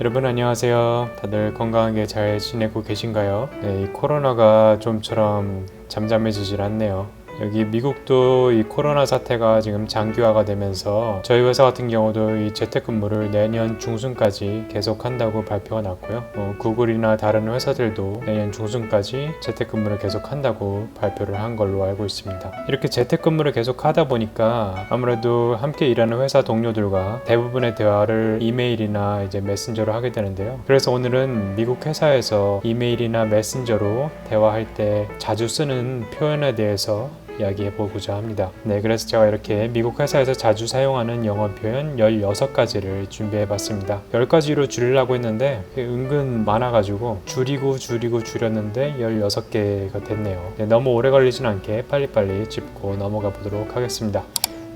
여러분 안녕하세요. 다들 건강하게 잘 지내고 계신가요? 네, 이 코로나가 좀처럼 잠잠해지질 않네요. 여기 미국도 이 코로나 사태가 지금 장기화가 되면서 저희 회사 같은 경우도 이 재택근무를 내년 중순까지 계속한다고 발표가 났고요. 구글이나 다른 회사들도 내년 중순까지 재택근무를 계속한다고 발표를 한 걸로 알고 있습니다. 이렇게 재택근무를 계속하다 보니까 아무래도 함께 일하는 회사 동료들과 대부분의 대화를 이메일이나 이제 메신저로 하게 되는데요. 그래서 오늘은 미국 회사에서 이메일이나 메신저로 대화할 때 자주 쓰는 표현에 대해서 이야기해 보고자 합니다. 네, 그래서 제가 이렇게 미국 회사에서 자주 사용하는 영어 표현 16가지를 준비해 봤습니다. 10가지로 줄이려고 했는데 은근 많아가지고 줄였는데 16개가 됐네요. 네, 너무 오래 걸리진 않게 빨리빨리 짚고 넘어가 보도록 하겠습니다.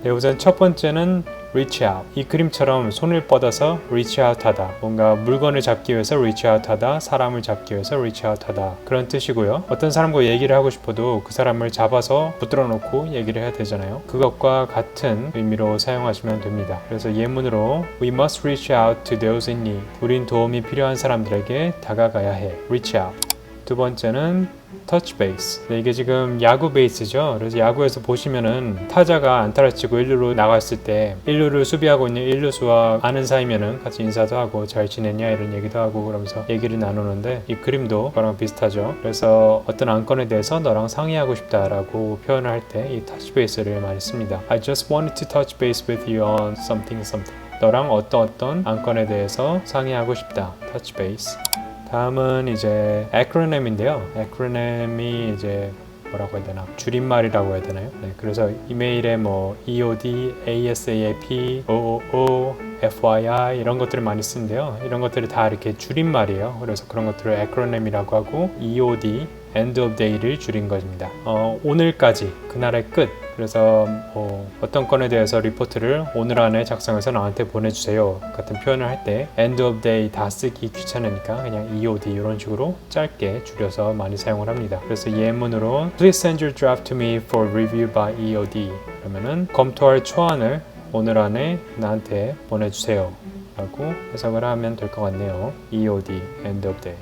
네, 우선 첫 번째는 reach out. 이 그림처럼 손을 뻗어서 reach out 하다. 뭔가 물건을 잡기 위해서 reach out 하다, 사람을 잡기 위해서 reach out 하다. 그런 뜻이고요. 어떤 사람과 얘기를 하고 싶어도 그 사람을 잡아서 붙들어 놓고 얘기를 해야 되잖아요. 그것과 같은 의미로 사용하시면 됩니다. 그래서 예문으로 We must reach out to those in need. 우린 도움이 필요한 사람들에게 다가가야 해. reach out. 두 번째는 touch base. 네, 이게 지금 야구 베이스죠. 그래서 야구에서 보시면은 타자가 안타를 치고 1루로 나갔을 때 1루를 수비하고 있는 1루수와 아는 사이면은 같이 인사도 하고 잘 지냈냐 이런 얘기도 하고 그러면서 얘기를 나누는데 이 그림도 그거랑 비슷하죠. 그래서 어떤 안건에 대해서 너랑 상의하고 싶다라고 표현을 할 때 이 touch base를 많이 씁니다. I just wanted to touch base with you on something. 너랑 어떤 안건에 대해서 상의하고 싶다. touch base. 다음은 이제 acronym인데요. acronym이 이제 뭐라고 해야 되나? 줄임말이라고 해야 되나요? 네, 그래서 이메일에 뭐 EOD, ASAP, OOO, FYI 이런 것들을 많이 쓰는데요. 이런 것들이 다 이렇게 줄임말이에요. 그래서 그런 것들을 acronym이라고 하고 EOD, end of day를 줄인 것입니다. 오늘까지, 그날의 끝. 그래서 어떤 건에 대해서 리포트를 오늘 안에 작성해서 나한테 보내주세요 같은 표현을 할 때 end of day 다 쓰기 귀찮으니까 그냥 EOD 이런 식으로 짧게 줄여서 많이 사용을 합니다. 그래서 예문으로 Please send your draft to me for review by EOD. 그러면은 검토할 초안을 오늘 안에 나한테 보내주세요 라고 해석을 하면 될 것 같네요. EOD, end of day.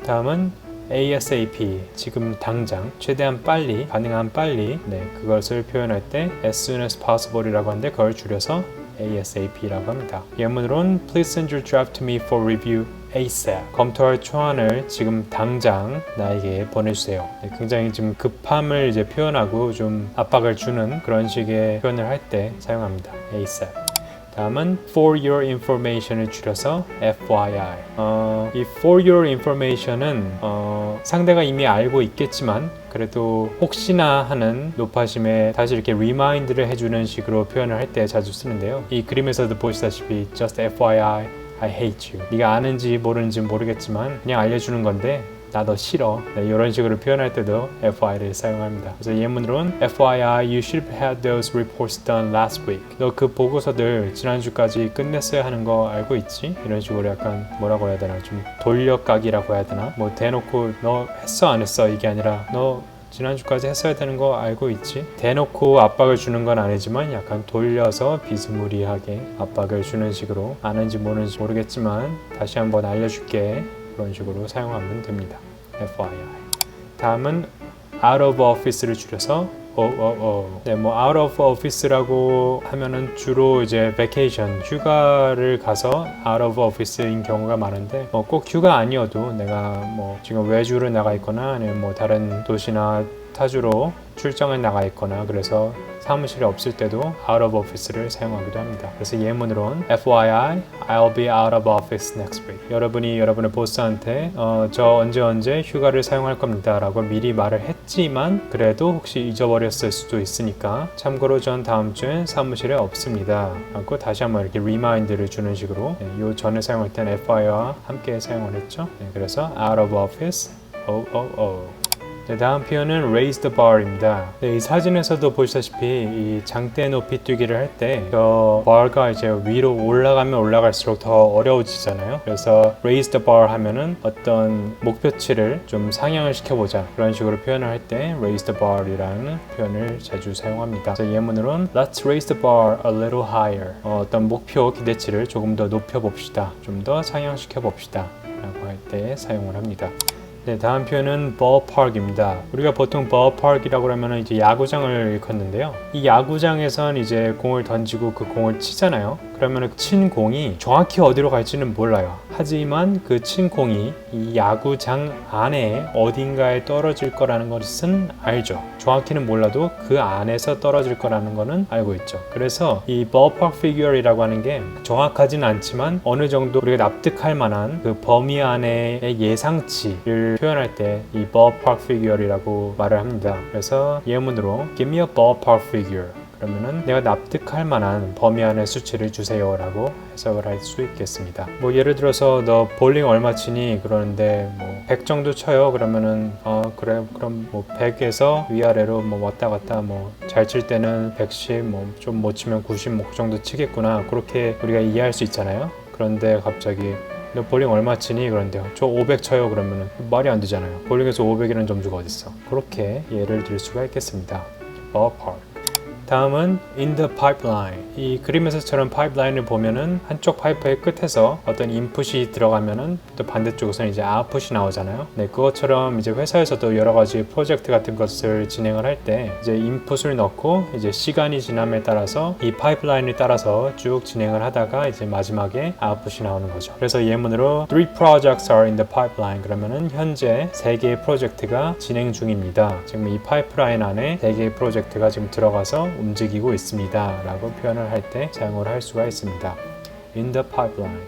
다음은 ASAP, 지금 당장, 최대한 빨리, 가능한 빨리, 네, 그것을 표현할 때 as soon as possible 이라고 하는데 그걸 줄여서 ASAP라고 합니다. 예문으로는 Please send your draft to me for review ASAP. 검토할 초안을 지금 당장 나에게 보내주세요. 네, 굉장히 지금 급함을 이제 표현하고 좀 압박을 주는 그런 식의 표현을 할 때 사용합니다. ASAP. 다음은 for your information을 줄여서 FYI. 이 for your information은 상대가 이미 알고 있겠지만 그래도 혹시나 하는 높아심에 다시 이렇게 리마인드를 해주는 식으로 표현을 할 때 자주 쓰는데요. 이 그림에서도 보시다시피 just FYI, I hate you. 네가 아는지 모르는지 모르겠지만 그냥 알려주는 건데 나 너 싫어. 네, 이런 식으로 표현할 때도 FYI를 사용합니다. 그래서 예문으로는 FYI, you should have had those reports done last week. 너 그 보고서들 지난주까지 끝냈어야 하는 거 알고 있지? 이런 식으로 약간 뭐라고 해야 되나 좀 돌려까기라고 해야 되나? 뭐 대놓고 너 했어 안 했어 이게 아니라 너 지난주까지 했어야 되는 거 알고 있지? 대놓고 압박을 주는 건 아니지만 약간 돌려서 비스무리하게 압박을 주는 식으로 아는지 모르는지 모르겠지만 다시 한번 알려줄게. 그런 식으로 사용하면 됩니다. FYI. 다음은 out of office를 줄여서 OOO. 네, 뭐 out of office라고 하면은 주로 이제 vacation, 휴가를 가서 out of office인 경우가 많은데 꼭 휴가 아니어도 내가 뭐 지금 외주를 나가 있거나 아니면 뭐 다른 도시나 타주로 출장을 나가 있거나 그래서 사무실에 없을 때도 out of office를 사용하기도 합니다. 그래서 예문으로는 FYI, I'll be out of office next week. 여러분이 여러분의 보스한테 저 언제 휴가를 사용할 겁니다 라고 미리 말을 했지만 그래도 혹시 잊어버렸을 수도 있으니까 참고로 전 다음 주엔 사무실에 없습니다 라고 다시 한번 이렇게 리마인드를 주는 식으로 요 전에 사용할 때는 FYI와 함께 사용을 했죠. 그래서 out of office, OOO. 네, 다음 표현은 raise the bar입니다. 네, 이 사진에서도 보시다시피 이 장대 높이 뛰기를 할 때 저 bar가 이제 위로 올라가면 올라갈수록 더 어려워지잖아요. 그래서 raise the bar 하면은 어떤 목표치를 좀 상향을 시켜보자, 그런 식으로 표현을 할 때 raise the bar이라는 표현을 자주 사용합니다. 그래서 예문으로는 Let's raise the bar a little higher. 어떤 목표 기대치를 조금 더 높여봅시다, 좀 더 상향시켜봅시다 라고 할 때 사용을 합니다. 네, 다음 표현은 ballpark입니다. 우리가 보통 ballpark이라고 하면 이제 야구장을 일컫는데요. 이 야구장에선 이제 공을 던지고 그 공을 치잖아요. 그러면 친 공이 정확히 어디로 갈지는 몰라요. 하지만 그 친 공이 이 야구장 안에 어딘가에 떨어질 거라는 것은 알죠. 정확히는 몰라도 그 안에서 떨어질 거라는 거는 알고 있죠. 그래서 이 ballpark figure이라고 하는 게 정확하진 않지만 어느 정도 우리가 납득할 만한 그 범위 안에의 예상치를 표현할 때 이 ballpark figure이라고 말을 합니다. 그래서 예문으로 Give me a ballpark figure. 그러면은 내가 납득할 만한 범위 안의 수치를 주세요 라고 해석을 할 수 있겠습니다. 뭐 예를 들어서 너 볼링 얼마 치니? 그러는데 뭐 100 정도 쳐요. 그러면은 그래, 그럼 뭐 100에서 위아래로 뭐 왔다 갔다 뭐 잘 칠 때는 110, 뭐 좀 못 치면 90 뭐 그 정도 치겠구나, 그렇게 우리가 이해할 수 있잖아요. 그런데 갑자기 너 볼링 얼마 치니? 그런데요, 저 500 쳐요. 그러면은 말이 안 되잖아요. 볼링에서 500이라는 점수가 어딨어. 그렇게 예를 들 수가 있겠습니다. ballpark. 다음은 in the pipeline. 이 그림에서처럼 파이프라인을 보면은 한쪽 파이프의 끝에서 어떤 인풋이 들어가면은 또 반대쪽에서는 이제 아웃풋이 나오잖아요. 네, 그것처럼 이제 회사에서도 여러 가지 프로젝트 같은 것을 진행을 할 때 이제 인풋을 넣고 이제 시간이 지남에 따라서 이 파이프라인을 따라서 쭉 진행을 하다가 이제 마지막에 아웃풋이 나오는 거죠. 그래서 예문으로 3 projects are in the pipeline. 그러면은 현재 3개의 프로젝트가 진행 중입니다. 지금 이 파이프라인 안에 3개의 프로젝트가 지금 들어가서 움직이고 있습니다 라고 표현을 할 때 사용을 할 수가 있습니다. in the pipeline.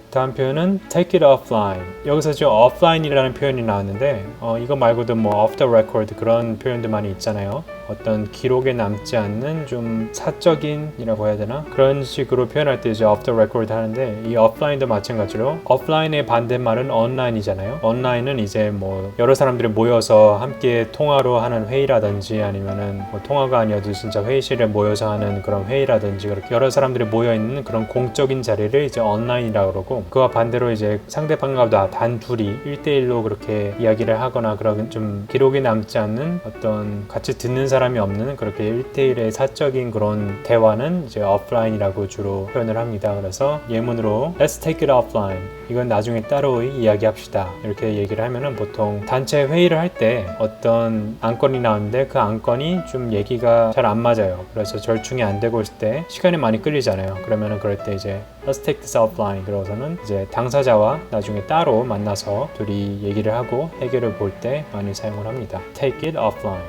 다음 표현은 take it offline. 여기서 지금 offline이라는 표현이 나왔는데 이거 말고도 뭐 off the record 그런 표현도 많이 있잖아요. 어떤 기록에 남지 않는 좀 사적인이라고 해야 되나? 그런 식으로 표현할 때 이제 off the record 하는데 이 offline도 마찬가지로 offline의 반대말은 online이잖아요. online은 이제 뭐 여러 사람들이 모여서 함께 통화로 하는 회의라든지 아니면은 뭐 통화가 아니어도 진짜 회의실에 모여서 하는 그런 회의라든지 그렇게 여러 사람들이 모여 있는 그런 공적인 자리를 이제 online이라고 그러고, 그와 반대로 이제 상대방과 단 둘이 1대1로 그렇게 이야기를 하거나 그런 좀 기록이 남지 않는 어떤 같이 듣는 사람이 없는 그렇게 1대1의 사적인 그런 대화는 이제 offline이라고 주로 표현을 합니다. 그래서 예문으로 Let's take it offline. 이건 나중에 따로 이야기합시다. 이렇게 얘기를 하면은 보통 단체 회의를 할 때 어떤 안건이 나오는데 그 안건이 좀 얘기가 잘 안 맞아요. 그래서 절충이 안 되고 있을 때 시간이 많이 끌리잖아요. 그러면은 그럴 때 이제 Let's take this offline. 그러고서는 이제 당사자와 나중에 따로 만나서 둘이 얘기를 하고 해결을 볼 때 많이 사용을 합니다. Take it offline.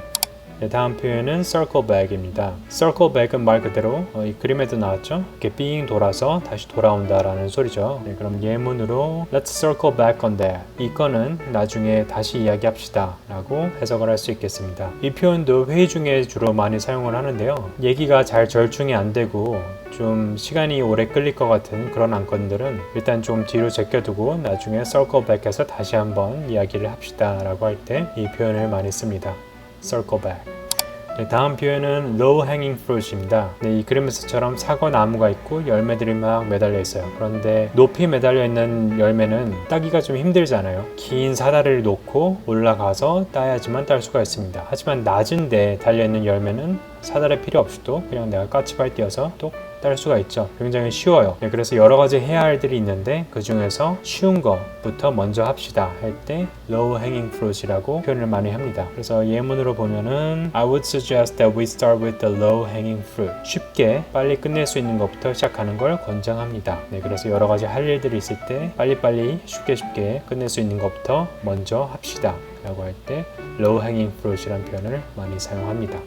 네, 다음 표현은 circle back입니다. circle back은 말 그대로 이 그림에도 나왔죠? 이렇게 삥 돌아서 다시 돌아온다 라는 소리죠. 네, 그럼 예문으로 Let's circle back on that. 이거는 나중에 다시 이야기합시다 라고 해석을 할 수 있겠습니다. 이 표현도 회의 중에 주로 많이 사용을 하는데요. 얘기가 잘 절충이 안 되고 좀 시간이 오래 끌릴 것 같은 그런 안건들은 일단 좀 뒤로 제껴두고 나중에 circle back해서 다시 한번 이야기를 합시다 라고 할 때 이 표현을 많이 씁니다. circle back. 네, 다음 표현은 low hanging fruit입니다. 네, 이 그림에서처럼 사과 나무가 있고 열매들이 막 매달려 있어요. 그런데 높이 매달려 있는 열매는 따기가 좀 힘들잖아요. 긴 사다리를 놓고 올라가서 따야지만 딸 수가 있습니다. 하지만 낮은 데 달려 있는 열매는 사다리 필요 없이도 그냥 내가 까치발 뛰어서 또 딸 수가 있죠. 굉장히 쉬워요. 네, 그래서 여러 가지 해야 할 일이 있는데 그 중에서 쉬운 것부터 먼저 합시다 할 때 low hanging fruit이라고 표현을 많이 합니다. 그래서 예문으로 보면은 I would suggest that we start with the low hanging fruit. 쉽게 빨리 끝낼 수 있는 것부터 시작하는 걸 권장합니다. 네, 그래서 여러 가지 할 일들이 있을 때 빨리빨리 쉽게 끝낼 수 있는 것부터 먼저 합시다 라고 할 때 low hanging fruit이라는 표현을 많이 사용합니다.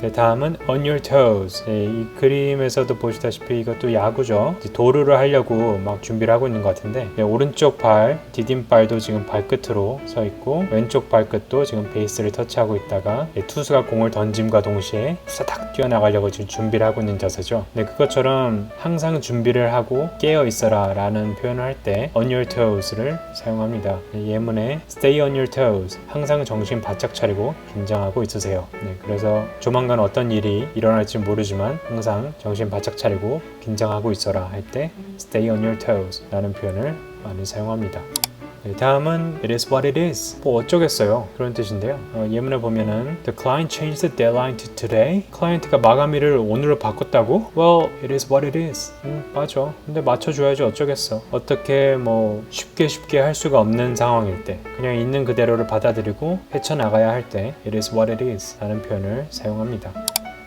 네, 다음은 on your toes. 네, 이 그림에서도 보시다시피 이것도 야구죠. 도루를 하려고 막 준비를 하고 있는 것 같은데 네, 오른쪽 발, 디딤발도 지금 발끝으로 서 있고 왼쪽 발끝도 지금 베이스를 터치하고 있다가 네, 투수가 공을 던짐과 동시에 후사닥 뛰어나가려고 지금 준비를 하고 있는 자세죠. 네, 그것처럼 항상 준비를 하고 깨어 있어라 라는 표현을 할 때 on your toes를 사용합니다. 네, 예문에 stay on your toes. 항상 정신 바짝 차리고 긴장하고 있으세요. 네, 그래서 조만간 어떤 일이 일어날지 모르지만 항상 정신 바짝 차리고 긴장하고 있어라 할 때 stay on your toes 라는 표현을 많이 사용합니다. 네, 다음은 it is what it is. 뭐 어쩌겠어요. 그런 뜻인데요. 예문에 보면은 the client changed the deadline to today. 클라이언트가 마감일을 오늘로 바꿨다고? Well, it is what it is. 맞아. 근데 맞춰줘야지 어쩌겠어. 어떻게 뭐 쉽게 할 수가 없는 상황일 때 그냥 있는 그대로를 받아들이고 헤쳐나가야 할 때 it is what it is 라는 표현을 사용합니다.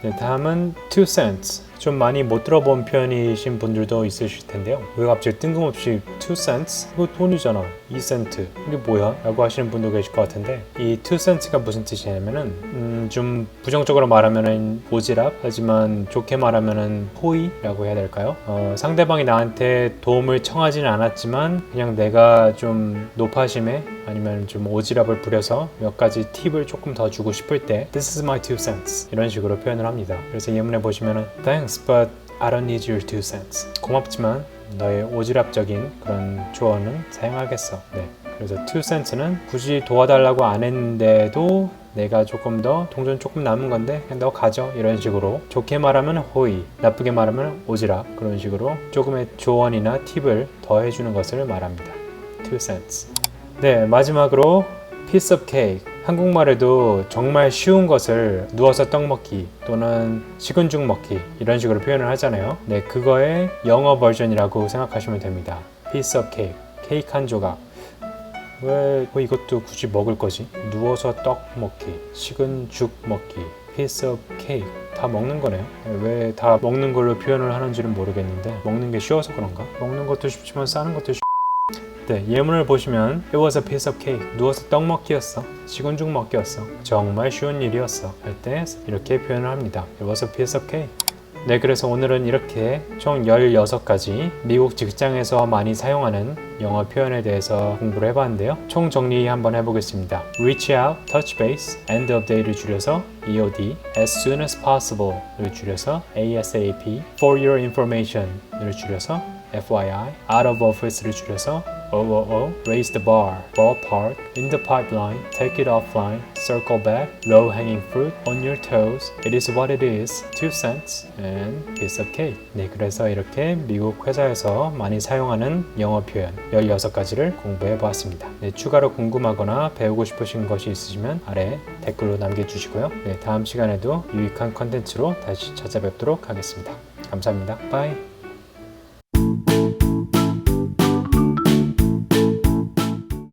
네, 다음은 2 cents. 좀 많이 못 들어본 표현이신 분들도 있으실 텐데요. 왜 갑자기 뜬금없이 2 cents? 이거 돈이잖아. 2센트. 이게 뭐야? 라고 하시는 분도 계실 것 같은데 이 2 cents가 무슨 뜻이냐면은 좀 부정적으로 말하면은 오지랖 하지만 좋게 말하면은 호의라고 해야 될까요? 상대방이 나한테 도움을 청하지는 않았지만 그냥 내가 좀 노파심에 아니면 좀 오지랖을 부려서 몇 가지 팁을 조금 더 주고 싶을 때 This is my 2 cents 이런 식으로 표현을 합니다. 그래서 예문에 보시면은 Thanks, but I don't need your 2 cents. 고맙지만 너의 오지랖적인 그런 조언은 사용하겠어. 네. 그래서 2 cents는 굳이 도와달라고 안 했는데도 내가 조금 더 동전 조금 남은 건데 그냥 너 가져 이런 식으로 좋게 말하면 호의, 나쁘게 말하면 오지랖 그런 식으로 조금의 조언이나 팁을 더 해주는 것을 말합니다. 2 cents. 네, 마지막으로 piece of cake. 한국말에도 정말 쉬운 것을 누워서 떡 먹기 또는 식은 죽 먹기 이런 식으로 표현을 하잖아요. 네, 그거의 영어 버전이라고 생각하시면 됩니다. piece of cake. 케이크 한 조각. 왜 이것도 굳이 먹을 거지? 누워서 떡 먹기, 식은 죽 먹기, piece of cake. 다 먹는 거네요. 왜 다 먹는 걸로 표현을 하는지는 모르겠는데 먹는 게 쉬워서 그런가? 먹는 것도 쉽지만 싸는 것도 네, 예문을 보시면 It was a piece of cake. 누워서 떡 먹기였어. 식은 죽 먹기였어. 정말 쉬운 일이었어. 할 때 이렇게 표현을 합니다. It was a piece of cake. 네, 그래서 오늘은 이렇게 총 16가지 미국 직장에서 많이 사용하는 영어 표현에 대해서 공부를 해봤는데요. 총 정리 한번 해보겠습니다. Reach out, touch base, end of day를 줄여서 EOD, as soon as possible를 줄여서 ASAP, for your information을 줄여서 FYI, out of office를 줄여서 OOO, raise the bar, ballpark, in the pipeline, take it offline, circle back, low-hanging fruit, on your toes, it is what it is, 2 cents, and piece of cake. 네, 그래서 이렇게 미국 회사에서 많이 사용하는 영어 표현 16가지를 공부해 보았습니다. 네, 추가로 궁금하거나 배우고 싶으신 것이 있으시면 아래 댓글로 남겨주시고요. 네, 다음 시간에도 유익한 컨텐츠로 다시 찾아뵙도록 하겠습니다. 감사합니다. 바이.